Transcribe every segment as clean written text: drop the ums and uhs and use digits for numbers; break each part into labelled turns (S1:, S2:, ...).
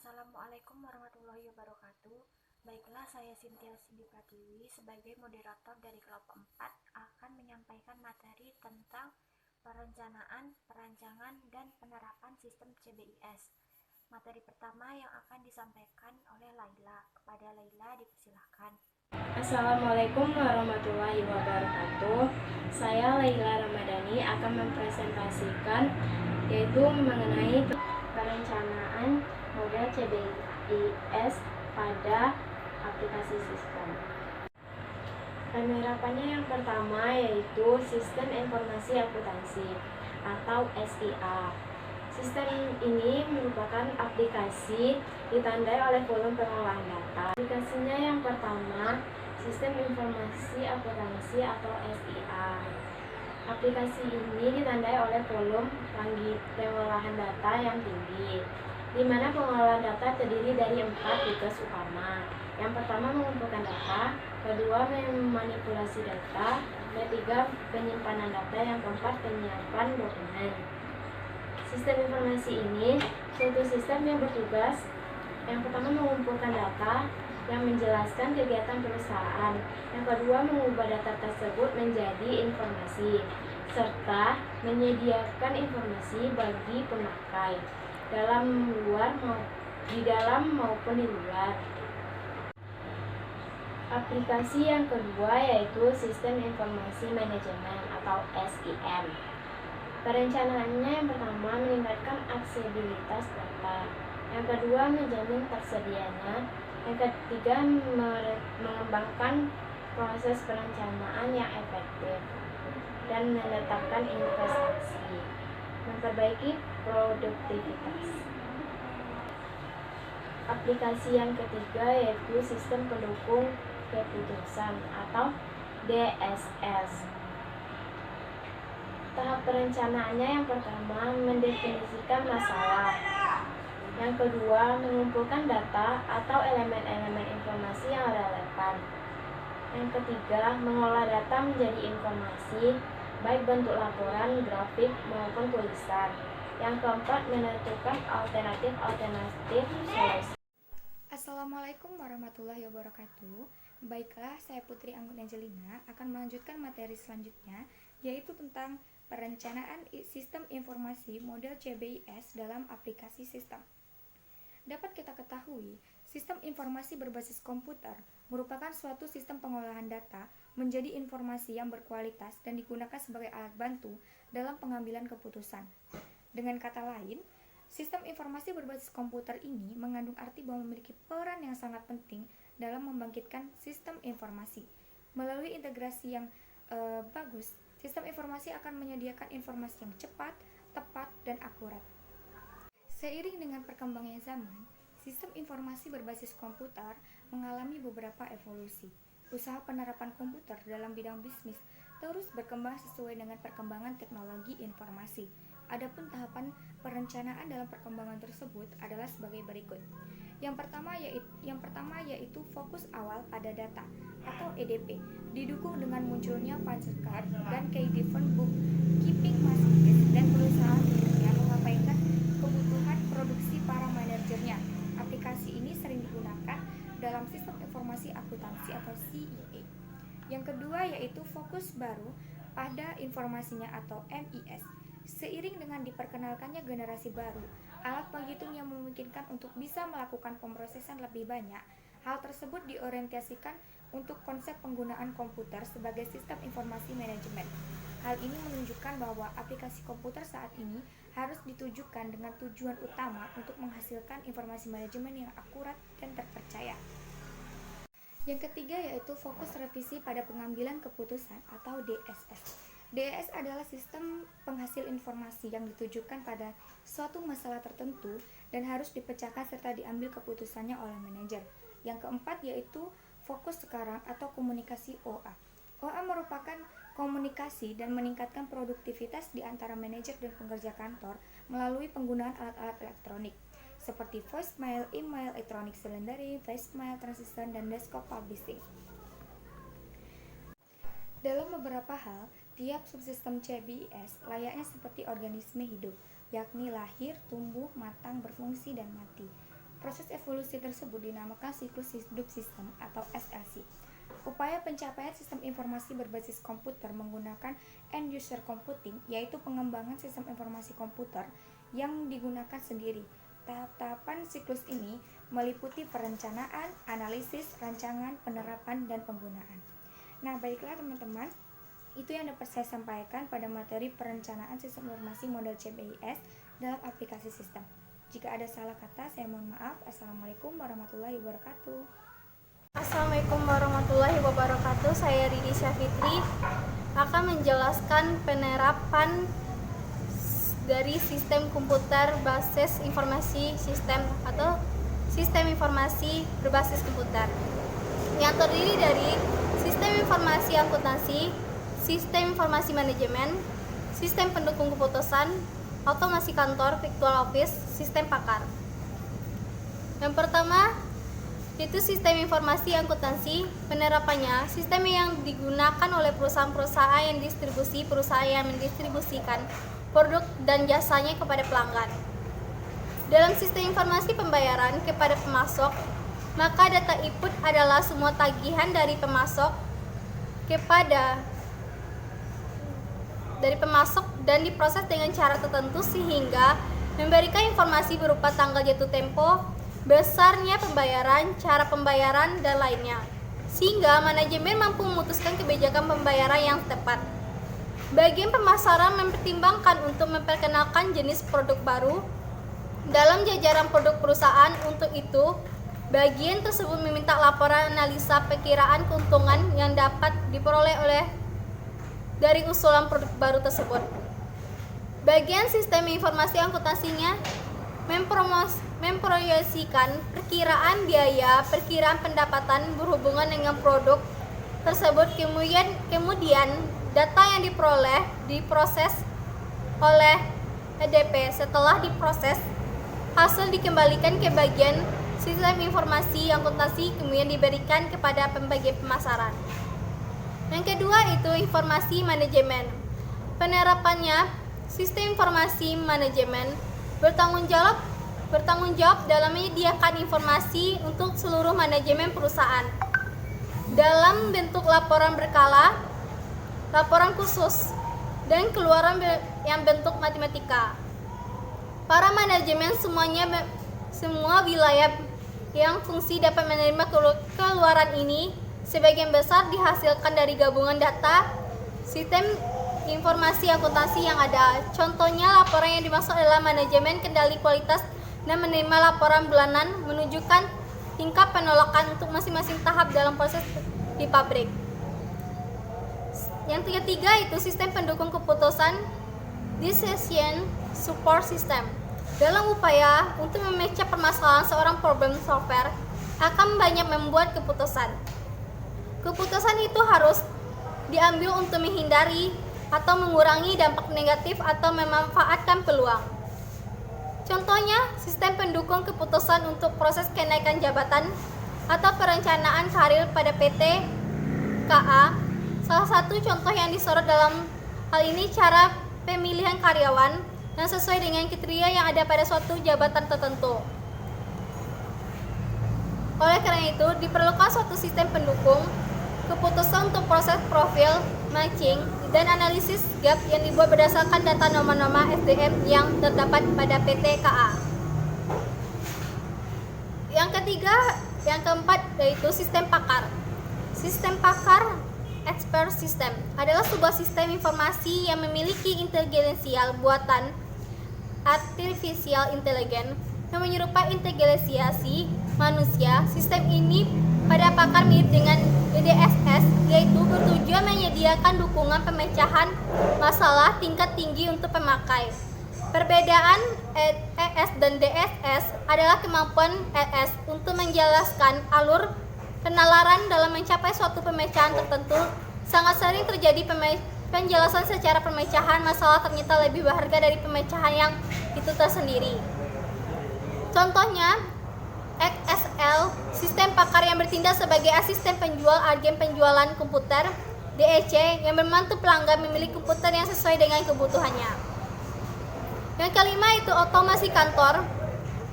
S1: Assalamualaikum warahmatullahi wabarakatuh. Baiklah, saya Cynthia Cindy Pratiwi sebagai moderator dari kelompok 4 akan menyampaikan materi tentang perencanaan, perancangan, dan penerapan sistem CBIS. Materi pertama yang akan disampaikan oleh Laila. Kepada Laila dipersilahkan.
S2: Assalamualaikum warahmatullahi wabarakatuh. Saya Laila Ramadhani akan mempresentasikan yaitu mengenai perencanaan model CBIS pada aplikasi sistem. Penerapannya yang pertama yaitu Sistem Informasi Akuntansi atau SIA. Sistem ini merupakan aplikasi ditandai oleh volume pengolahan data. Aplikasinya yang pertama, Sistem Informasi Akuntansi atau SIA. Aplikasi ini ditandai oleh volume pengolahan data yang tinggi, di mana pengolahan data terdiri dari 4 tugas utama. Yang pertama, mengumpulkan data, kedua, memanipulasi data, ketiga, penyimpanan data, yang keempat, penyiapan dokumen. Sistem informasi ini suatu sistem yang bertugas yang pertama mengumpulkan data yang menjelaskan kegiatan perusahaan, yang kedua mengubah data tersebut menjadi informasi, serta menyediakan informasi bagi pemakai di dalam maupun di luar. Aplikasi yang kedua yaitu Sistem Informasi Manajemen atau SIM. Perencanaannya yang pertama meningkatkan aksesibilitas data, yang kedua menjamin tersedianya, yang ketiga mengembangkan proses perencanaan yang efektif dan menetapkan investasi, memperbaiki produktivitas. Aplikasi yang ketiga yaitu Sistem Pendukung Keputusan atau DSS. Tahap perencanaannya yang pertama mendefinisikan masalah, yang kedua mengumpulkan data atau elemen-elemen informasi yang relevan, yang ketiga mengolah data menjadi informasi baik bentuk laporan, grafik maupun tulisan, yang keempat menentukan alternatif solusi.
S3: Assalamualaikum warahmatullahi wabarakatuh. Baiklah, saya Putri Anggun Angelina akan melanjutkan materi selanjutnya, yaitu tentang perencanaan sistem informasi model CBIS dalam aplikasi sistem. Dapat kita ketahui, sistem informasi berbasis komputer merupakan suatu sistem pengolahan data menjadi informasi yang berkualitas dan digunakan sebagai alat bantu dalam pengambilan keputusan. Dengan kata lain, sistem informasi berbasis komputer ini mengandung arti bahwa memiliki peran yang sangat penting dalam membangkitkan sistem informasi. Melalui integrasi yang bagus, sistem informasi akan menyediakan informasi yang cepat, tepat, dan akurat. Seiring dengan perkembangan zaman, sistem informasi berbasis komputer mengalami beberapa evolusi. Usaha penerapan komputer dalam bidang bisnis terus berkembang sesuai dengan perkembangan teknologi informasi. Adapun tahapan perencanaan dalam perkembangan tersebut adalah sebagai berikut. Yang pertama yaitu fokus awal pada data atau EDP, didukung dengan munculnya Panzercard dan Key-Driven Bookkeeping Machines dan perusahaan yang mengabaikan kebutuhan produksi para manajernya. Aplikasi ini sering digunakan dalam sistem informasi akuntansi atau CIA. Yang kedua yaitu fokus baru pada informasinya atau MIS. Seiring dengan diperkenalkannya generasi baru, alat penghitung yang memungkinkan untuk bisa melakukan pemrosesan lebih banyak, hal tersebut diorientasikan untuk konsep penggunaan komputer sebagai sistem informasi manajemen. Hal ini menunjukkan bahwa aplikasi komputer saat ini harus ditujukan dengan tujuan utama untuk menghasilkan informasi manajemen yang akurat dan terpercaya. Yang ketiga yaitu fokus revisi pada pengambilan keputusan atau DSS. DSS adalah sistem penghasil informasi yang ditujukan pada suatu masalah tertentu dan harus dipecahkan serta diambil keputusannya oleh manajer. Yang keempat yaitu fokus sekarang atau komunikasi OA. OA merupakan komunikasi dan meningkatkan produktivitas di antara manajer dan pekerja kantor melalui penggunaan alat-alat elektronik seperti voicemail, email, electronic calendering, voicemail, transistor, dan desktop publishing. Dalam beberapa hal, tiap subsistem CBIS layaknya seperti organisme hidup, yakni lahir, tumbuh, matang, berfungsi, dan mati. Proses evolusi tersebut dinamakan siklus hidup sistem atau SLC. Upaya pencapaian sistem informasi berbasis komputer menggunakan end user computing, yaitu pengembangan sistem informasi komputer yang digunakan sendiri. Tahap-tahapan siklus ini meliputi perencanaan, analisis, rancangan, penerapan, dan penggunaan. Nah, baiklah teman-teman, itu yang dapat saya sampaikan pada materi perencanaan sistem informasi model CBIS dalam aplikasi sistem. Jika ada salah kata, saya mohon maaf. Assalamualaikum warahmatullahi wabarakatuh.
S4: Assalamualaikum warahmatullahi wabarakatuh. Saya Ridi Syafitri akan menjelaskan penerapan dari sistem komputer berbasis informasi sistem atau sistem informasi berbasis komputer yang terdiri dari sistem informasi akuntansi, sistem informasi manajemen, sistem pendukung keputusan, otomasi kantor, virtual office, sistem pakar. Yang pertama itu sistem informasi akuntansi. Penerapannya, sistem yang digunakan oleh perusahaan-perusahaan yang perusahaan yang mendistribusikan produk dan jasanya kepada pelanggan. Dalam sistem informasi pembayaran kepada pemasok, maka data input adalah semua tagihan dari pemasok dan diproses dengan cara tertentu sehingga memberikan informasi berupa tanggal jatuh tempo, besarnya pembayaran, cara pembayaran, dan lainnya, sehingga manajemen mampu memutuskan kebijakan pembayaran yang tepat. Bagian pemasaran mempertimbangkan untuk memperkenalkan jenis produk baru dalam jajaran produk perusahaan. Untuk itu, bagian tersebut meminta laporan analisa perkiraan keuntungan yang dapat diperoleh dari usulan produk baru tersebut. Bagian sistem informasi akuntansinya memproyeksikan perkiraan biaya, perkiraan pendapatan berhubungan dengan produk tersebut. Kemudian data yang diproses oleh EDP. Setelah diproses, hasil dikembalikan ke bagian sistem informasi akuntansi, kemudian diberikan kepada pembagian pemasaran. Yang kedua itu informasi manajemen. Penerapannya, sistem informasi manajemen bertanggung jawab dalam menyediakan informasi untuk seluruh manajemen perusahaan dalam bentuk laporan berkala, laporan khusus, dan keluaran yang bentuk matematika. Para manajemen semua wilayah yang fungsi dapat menerima keluaran ini sebagian besar dihasilkan dari gabungan data sistem informasi akuntansi yang ada. Contohnya, laporan yang dimaksud adalah manajemen kendali kualitas dan menerima laporan bulanan menunjukkan tingkat penolakan untuk masing-masing tahap dalam proses di pabrik. Yang ketiga itu sistem pendukung keputusan, decision support system. Dalam upaya untuk memecah permasalahan, seorang problem solver akan banyak membuat keputusan. Keputusan itu harus diambil untuk menghindari atau mengurangi dampak negatif atau memanfaatkan peluang. Contohnya, sistem pendukung keputusan untuk proses kenaikan jabatan atau perencanaan karir pada PT KA. Salah satu contoh yang disorot dalam hal ini cara pemilihan karyawan yang sesuai dengan kriteria yang ada pada suatu jabatan tertentu. Oleh karena itu, diperlukan suatu sistem pendukung keputusan untuk proses profil, matching, dan analisis gap yang dibuat berdasarkan data nama-nama SDM yang terdapat pada PT KA. Yang keempat yaitu sistem pakar. Sistem pakar expert system adalah sebuah sistem informasi yang memiliki intelijensial buatan artificial intelligence yang menyerupai intelijensi manusia. Sistem ini pada pakar mirip dengan DSS, yaitu bertujuan menyediakan dukungan pemecahan masalah tingkat tinggi untuk pemakai. Perbedaan ES dan DSS adalah kemampuan ES untuk menjelaskan alur penalaran dalam mencapai suatu pemecahan tertentu. Sangat sering terjadi penjelasan secara pemecahan masalah ternyata lebih berharga dari pemecahan yang itu tersendiri. Contohnya, XSL, sistem pakar yang bertindak sebagai asisten penjual agen penjualan komputer. DEC, yang membantu pelanggan memilih komputer yang sesuai dengan kebutuhannya. Yang kelima itu otomasi kantor.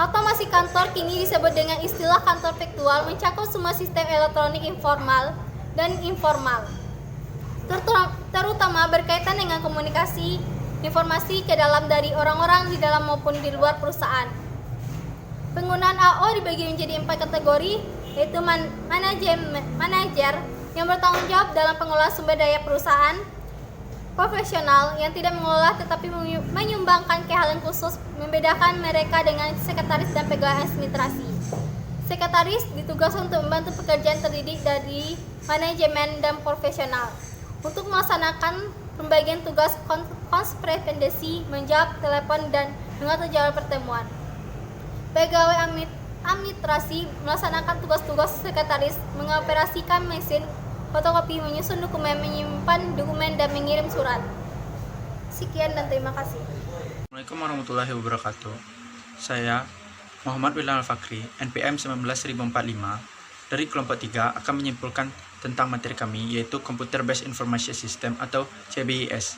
S4: Otomasi kantor kini disebut dengan istilah kantor virtual, mencakup semua sistem elektronik informal dan informal, terutama berkaitan dengan komunikasi informasi ke dalam dari orang-orang di dalam maupun di luar perusahaan. Penggunaan AO dibagi menjadi 4 kategori, yaitu manajer yang bertanggung jawab dalam pengelolaan sumber daya perusahaan, profesional yang tidak mengelola tetapi menyumbangkan keahlian khusus, membedakan mereka dengan sekretaris dan pegawai administrasi. Sekretaris ditugaskan untuk membantu pekerjaan terdiri dari manajemen dan profesional untuk melaksanakan pembagian tugas korespondensi, menjawab telepon, dan mengatur jadwal pertemuan. Pegawai administrasi melaksanakan tugas-tugas sekretaris, mengoperasikan mesin fotokopi, menyusun dokumen, menyimpan dokumen, dan mengirim surat. Sekian dan terima kasih.
S5: Assalamualaikum warahmatullahi wabarakatuh. Saya Muhammad Wildan Al-Fakri, NPM 19045 dari kelompok 3 akan menyimpulkan tentang materi kami, yaitu Computer Based Information System atau CBIS.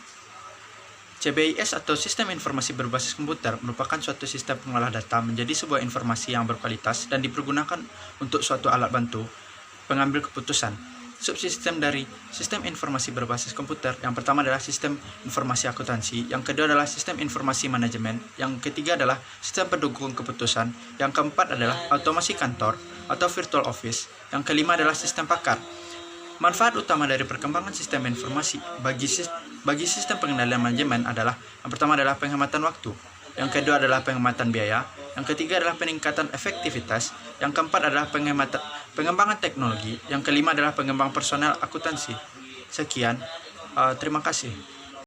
S5: CBIS atau Sistem Informasi Berbasis Komputer merupakan suatu sistem pengolah data menjadi sebuah informasi yang berkualitas dan dipergunakan untuk suatu alat bantu pengambil keputusan. Subsistem dari Sistem Informasi Berbasis Komputer yang pertama adalah Sistem Informasi Akuntansi, yang kedua adalah Sistem Informasi Manajemen, yang ketiga adalah Sistem Pendukung Keputusan, yang keempat adalah Otomasi Kantor atau Virtual Office, yang kelima adalah Sistem Pakar. Manfaat utama dari perkembangan sistem informasi bagi sistem pengendalian manajemen adalah yang pertama adalah penghematan waktu, yang kedua adalah penghematan biaya, yang ketiga adalah peningkatan efektivitas, yang keempat adalah pengembangan teknologi, yang kelima adalah pengembangan personel akuntansi. Sekian, terima kasih.